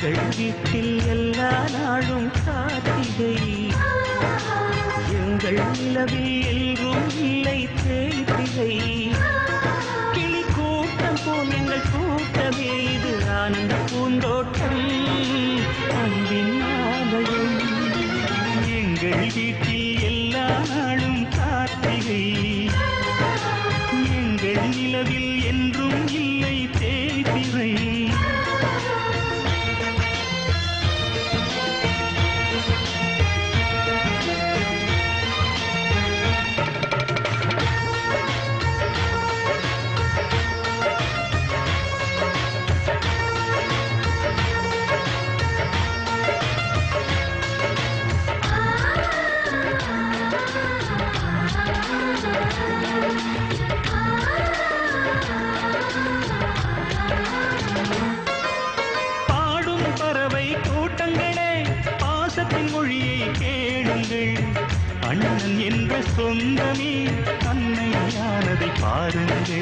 எங்கள் வீட்டில் எல்லா நாளும் கார்த்திகை எங்கள் நிலவில் எல்லும் இல்லை தேய்பிகை கிளி கூட்டம் போல் எங்கள் கூட்டமே இது ஆனந்த பூந்தோட்டம் அன்பின் ஆலயம் எங்கள் வீட்டில் எல்லா நாளும் கார்த்திகை எங்கள் நிலவில் என்றும் இல்லை தேய்பிகை மொழியை கேளுங்கள் அண்ணன் என்ற சொந்தமே அன்னையானதை பாருங்கள்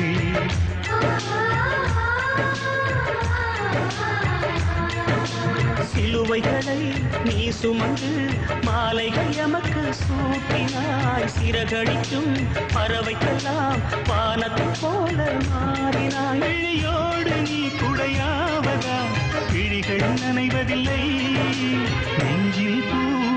சிலுவைகளை நீ சுமந்து மாலைகள் எமக்கு சூட்டினாய் சிறகடிக்கும் பறவைக்கெல்லாம் வானத்தை போல மாறினாய் விழியோடு நீ குடையாவதா விழிகள் நனைவதில்லை நெஞ்சில் பூ